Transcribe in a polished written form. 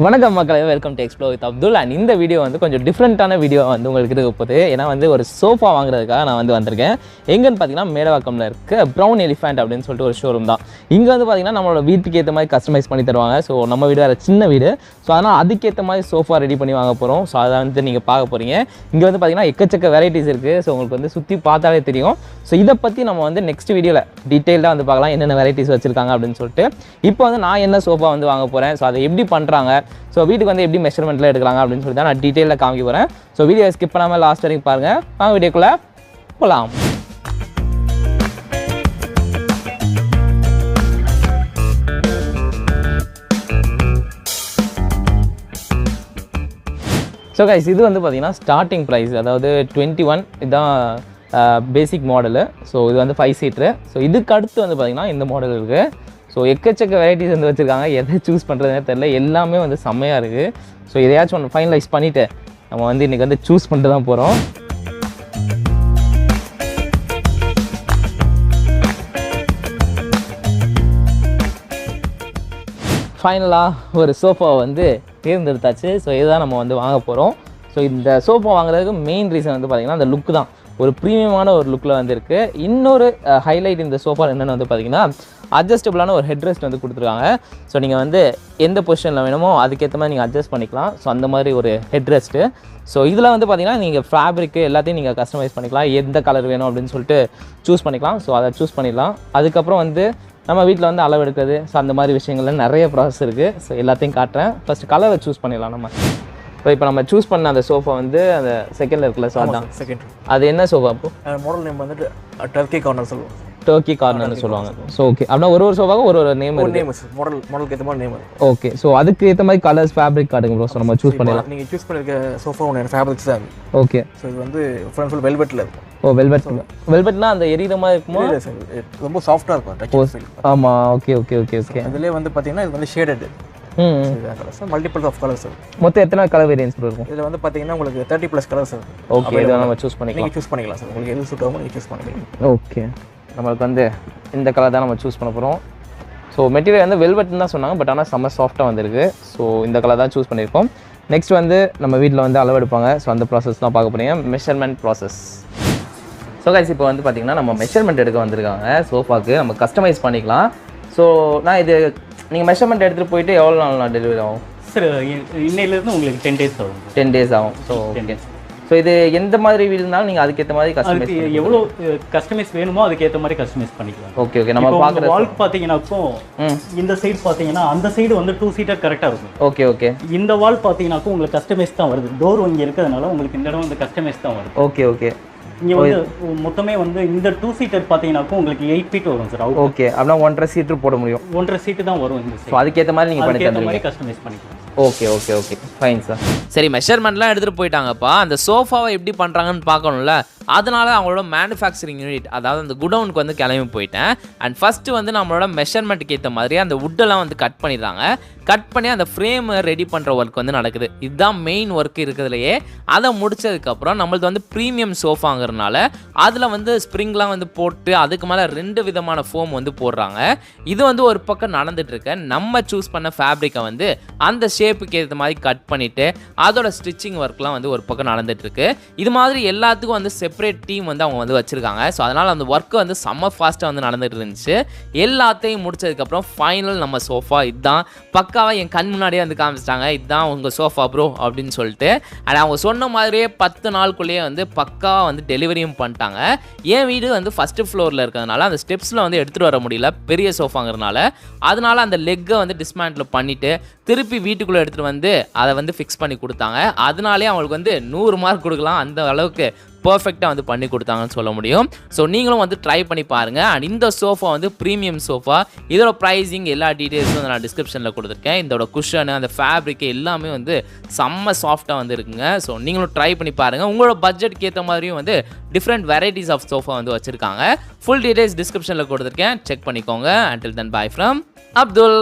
வணக்கம் மக்களே, welcome to explore with Abdul. And இந்த வீடியோ வந்து கொஞ்சம் டிஃப்ரெண்ட்டான வீடியோ வந்து உங்களுக்கு இருக்க போகுது. ஏன்னா வந்து ஒரு சோஃபா வாங்குறதுக்காக நான் வந்து வந்திருக்கேன். எங்கன்னு பார்த்தீங்கன்னா மேடவாக்கம்ல இருக்க ப்ரௌன் எலிஃபென்ட் அப்படின்னு சொல்லிட்டு ஒரு ஷோரூம் தான். இங்கே வந்து பார்த்தீங்கன்னா நம்மளோட வீட்டுக்கு ஏற்ற மாதிரி கஸ்டமைஸ் பண்ணி தருவாங்க. ஸோ நம்ம வீடு வேறு சின்ன வீடு, ஸோ அதனால் அதுக்கேற்ற மாதிரி சோஃபா ரெடி பண்ணி வாங்க போகிறோம். ஸோ அதை வந்து நீங்கள் பார்க்க போகிறீங்க. இங்கே வந்து பார்த்தீங்கன்னா எக்கச்சக்க வெரைட்டிஸ் இருக்குது. ஸோ உங்களுக்கு வந்து சுற்றி பார்த்தாலே தெரியும். ஸோ இதை பற்றி நம்ம வந்து நெக்ஸ்ட் வீடியோவில் டீட்டெயிலாக வந்து பார்க்கலாம், என்னென்ன வெரைட்டிஸ் வச்சுருக்காங்க அப்படின்னு சொல்லிட்டு. இப்போ வந்து நான் என்ன சோஃபா வந்து வாங்க போகிறேன், ஸோ அதை எப்படி பண்ணுறாங்க, ஸோ வீட்டுக்கு வந்து எப்படி மெஷர்மெண்ட்டில் எடுக்கிறாங்க அப்படின்னு சொல்லி தான் நான் டீட்டெயிலில் காமிக்க போகிறேன். ஸோ வீடியோ ஸ்கிப் பண்ணாமல் லாஸ்ட் வரைக்கும் பாருங்கள். வாங்க வீடியோக்குள்ளே போகலாம். ஸோ கைஸ், இது வந்து பார்த்தீங்கன்னா ஸ்டார்டிங் ப்ரைஸ், அதாவது 21 இதுதான் பேசிக் மாடலு. ஸோ இது வந்து 5 சீட்ரு. ஸோ இதுக்கு அடுத்து வந்து பார்த்திங்கன்னா இந்த மாடல் இருக்குது. ஸோ எக்கச்சக்க வெரைட்டிஸ் வந்து வச்சுருக்காங்க. எதை சூஸ் பண்ணுறதுனே தெரில, எல்லாமே வந்து செம்மையாக இருக்குது. ஸோ எதையாச்சும் ஒன்று ஃபைனலைஸ் பண்ணிவிட்டு நம்ம வந்து இன்றைக்கி வந்து சூஸ் பண்ணிட்டு தான் போகிறோம். ஃபைனலாக ஒரு சோஃபா வந்து தேர்ந்தெடுத்தாச்சு. ஸோ இதுதான் நம்ம வந்து வாங்க போகிறோம். ஸோ இந்த சோஃபா வாங்குறதுக்கு மெயின் ரீசன் வந்து பார்த்திங்கன்னா அந்த லுக் தான். ஒரு ப்ரீமியமான ஒரு லுக்கில் வந்து இருக்குது. இன்னொரு ஹைலைட் இந்த சோஃபா என்னென்னு வந்து பார்த்திங்கன்னா அட்ஜஸ்டபிளான ஒரு ஹெட் ரெஸ்ட் வந்து கொடுத்துருக்காங்க. ஸோ நீங்கள் வந்து எந்த பொசிஷனில் வேணுமோ அதுக்கேற்ற மாதிரி நீங்கள் அட்ஜஸ்ட் பண்ணிக்கலாம். ஸோ அந்த மாதிரி ஒரு ஹெட் ரெஸ்ட்டு. ஸோ இதில் வந்து பார்த்திங்கன்னா நீங்கள் ஃபேப்ரிக்கு எல்லாத்தையும் நீங்கள் கஸ்டமைஸ் பண்ணிக்கலாம். எந்த கலர் வேணும் அப்படின்னு சொல்லிட்டு சூஸ் பண்ணிக்கலாம். ஸோ அதை சூஸ் பண்ணிடலாம். அதுக்கப்புறம் வந்து நம்ம வீட்டில் வந்து அளவு எடுக்கிறது, ஸோ அந்த மாதிரி விஷயங்கள்ல நிறைய ப்ராசஸ் இருக்குது. ஸோ எல்லாத்தையும் காட்டுறேன். ஃபஸ்ட்டு கலரை சூஸ் பண்ணிடலாம் நம்ம. இப்போ நம்ம சூஸ் பண்ண அந்த சோஃபா வந்து அந்த செகண்டில் இருக்குல்ல, ஸோ அதான் செகண்ட். அது என்ன சோஃபா? அப்போ மாடல் நேம் வந்துட்டு டர்க்கி கார்னர் சொல்லுவோம். டர்க்கி கார்னர்னு சொல்லுவாங்க. ஸோ ஓகே, அப்படின்னா ஒரு சோஃபாவுக்கு ஒரு நேம் இருக்குது. மாடலுக்கு ஏற்ற மாதிரி நேம். ஓகே, ஸோ அதுக்கு ஏற்ற மாதிரி கலர்ஸ், ஃபேப்ரிக் காட்டுங்க ப்ரோ. ஸோ நம்ம சூஸ் பண்ணிடலாம். நீங்கள் சூஸ் பண்ணிருக்க சோஃபா ஒன்று ஃபேப்ரிக்ஸ் தான். ஓகே, ஸோ இது வந்து ஃபுல் வெல்வெட்டில் இருக்கும். ஓ, வெல்வெட்னா அந்த எரியிற மாதிரி இருக்குமா? ரொம்ப சாஃப்டாக இருக்கும். ஆமாம், ஓகே ஓகே ஓகே ஓகே. இதுலேயே வந்து பார்த்தீங்கன்னா இது வந்து ஷேடட் மல்டிபிள் ஆஃப் கலர்ஸ். மொத்தம் எத்தனை கலர் வேரியன்ஸ் இருக்கும்? இதில் வந்து பார்த்தீங்கன்னா உங்களுக்கு 30+ கலர்ஸ் இருக்கும். ஓகே, இதை நம்ம சூஸ் பண்ணிக்கலாம். நீங்கள் சூஸ் பண்ணிக்கலாம் சார், உங்களுக்கு எது சூட் ஆகும் நீங்கள் சூஸ் பண்ணிக்கலாம். ஓகே, நம்மளுக்கு வந்து இந்த கலர் தான் நம்ம சூஸ் பண்ண போகிறோம். ஸோ மெட்டீரியல் வந்து வெல்வெட்னு தான் சொன்னாங்க, பட் ஆனால் செம்ம சாஃப்டாக வந்துருக்கு. ஸோ இந்த கலர் தான் சூஸ் பண்ணியிருக்கோம். நெக்ஸ்ட் வந்து நம்ம வீட்டில் வந்து அளவெடுப்பாங்க. ஸோ அந்த ப்ராசஸ் தான் பார்க்க போகிறீங்க, மெஷர்மெண்ட் ப்ராசஸ். ஸோ கைஸ், இப்போ வந்து பார்த்திங்கன்னா நம்ம மெஷர்மெண்ட் எடுக்க வந்திருக்காங்க. சோஃபாக்கு நம்ம கஸ்டமைஸ் பண்ணிக்கலாம். ஸோ நான் இது நீங்கள் மெஷர்மெண்ட் எடுத்துகிட்டு போயிட்டு எவ்வளோ நாள் டெலிவரி ஆகும் சார்? இன்னையிலேருந்து உங்களுக்கு 10 days ஆகும். 10 days ஆகும். So okay. ஸோ இது எந்த மாதிரி வீடு இருந்தாலும் நீங்கள் அதுக்கேற்ற மாதிரி கஸ்டமைஸ் எவ்வளோ கஸ்டமைஸ் வேணுமோ அதுக்கேற்ற மாதிரி கஸ்டமைஸ் பண்ணிக்கலாம். Okay okay. நம்ம பார்க்குற வால் பார்த்தீங்கன்னாக்கும் இந்த சைடு பார்த்தீங்கன்னா அந்த சைடு வந்து 2 சீட்டர் கரெக்டாக இருக்கும். Okay okay. இந்த வால் பார்த்தீங்கன்னாக்கும் உங்களுக்கு கஸ்டமைஸ் தான் வருது. டோர் இங்கே இருக்கிறதுனால உங்களுக்கு இந்த இடம் வந்து கஸ்டமைஸ் தான் வருது. Okay okay. இங்கே வந்து மொத்தமே வந்து இந்த 2 சீட்டர் பார்த்தீங்கன்னாக்கும் உங்களுக்கு 8 feet வரும் சார். ஓகே, அப்படின்னா 1.5 சீட்டர் போட முடியும். 1.5 seat தான் வரும் இந்த சைடு. அதுக்கேற்ற மாதிரி நீங்கள் பண்ணி தந்த மாதிரி கஸ்டமைஸ் பண்ணிக்கலாம். Okay okay okay, fine sir. சரி, மெஷர்மெண்ட்லாம் எடுத்துகிட்டு போயிட்டாங்கப்பா. அந்த சோஃபாவை எப்படி பண்ணுறாங்கன்னு பார்க்கணும்ல. அதனால அவங்களோட மேனுஃபேக்சரிங் யூனிட், அதாவது அந்த குடவுனுக்கு வந்து கிளம்பி போயிட்டேன். அண்ட் ஃபஸ்ட்டு வந்து நம்மளோட மெஷர்மெண்ட்டுக்கு ஏற்ற மாதிரி அந்த வுட்டெல்லாம் வந்து கட் பண்ணிடுறாங்க. கட் பண்ணி அந்த ஃப்ரேமை ரெடி பண்ணுற ஒர்க் வந்து நடக்குது. இதுதான் மெயின் ஒர்க் இருக்கிறதுலையே. அதை முடிச்சதுக்கப்புறம் நம்மளது வந்து ப்ரீமியம் சோஃபாங்கிறதுனால அதில் வந்து ஸ்ப்ரிங்லாம் வந்து போட்டு அதுக்கு மேலே 2 விதமான ஃபோம் வந்து போடுறாங்க. இது வந்து ஒரு பக்கம் நடந்துகிட்ருக்க, நம்ம சூஸ் பண்ண ஃபேப்ரிக்கை வந்து அந்த ஷேப்புக்கு ஏற்ற மாதிரி கட் பண்ணிவிட்டு அதோட ஸ்டிச்சிங் ஒர்க்லாம் வந்து ஒரு பக்கம் நடந்துகிட்ருக்கு. இது மாதிரி எல்லாத்துக்கும் வந்து செப்பரேட் டீம் வந்து அவங்க வந்து வச்சுருக்காங்க. ஸோ அதனால் அந்த ஒர்க்கு வந்து செம்ம ஃபாஸ்ட்டாக வந்து நடந்துகிட்டு இருந்துச்சு. எல்லாத்தையும் முடிச்சதுக்கப்புறம் ஃபைனல் நம்ம சோஃபா இதுதான். பக்காவாக என் கண் முன்னாடியே வந்து காமிச்சிட்டாங்க, இதுதான் உங்கள் சோஃபா ப்ரோ அப்படின்னு சொல்லிட்டு. அண்ட் அவங்க சொன்ன மாதிரியே 10 நாளுக்குள்ளேயே வந்து பக்காவாக வந்து டெலிவரியும் பண்ணிட்டாங்க. என் வீடு வந்து ஃபஸ்ட்டு ஃப்ளோரில் இருக்கிறதுனால அந்த ஸ்டெப்ஸில் வந்து எடுத்துகிட்டு வர முடியல, பெரிய சோஃபாங்கிறதுனால. அதனால் அந்த லெக்கை வந்து டிஸ்மேண்டில் பண்ணிவிட்டு திருப்பி வீட்டுக்குள்ளே எடுத்துகிட்டு வந்து அதை வந்து ஃபிக்ஸ் பண்ணி கொடுத்தாங்க. அதனாலே அவங்களுக்கு வந்து 100 மார்க் கொடுக்கலாம். அந்த அளவுக்கு பர்ஃபெக்டாக வந்து பண்ணி கொடுத்தாங்கன்னு சொல்ல முடியும். ஸோ நீங்களும் வந்து ட்ரை பண்ணி பாருங்கள். அண்ட் இந்த சோஃபா வந்து ப்ரீமியம் சோஃபா. இதோட ப்ரைஸிங் எல்லா டீட்டெயில்ஸும் வந்து நான் டிஸ்கிரிப்ஷனில் கொடுத்துருக்கேன். இதோட குஷன், அந்த ஃபேப்ரிக் எல்லாமே வந்து செம்ம சாஃப்டாக வந்து இருக்குங்க. ஸோ நீங்களும் ட்ரை பண்ணி பாருங்கள். உங்களோட பட்ஜெட்க்கு ஏற்ற மாதிரியும் வந்து டிஃப்ரெண்ட் வெரைட்டிஸ் ஆஃப் சோஃபா வந்து வச்சுருக்காங்க. ஃபுல் டீட்டெயில்ஸ் டிஸ்கிரிப்ஷனில் கொடுத்துருக்கேன், செக் பண்ணிக்கோங்க. until then bye from Abdul.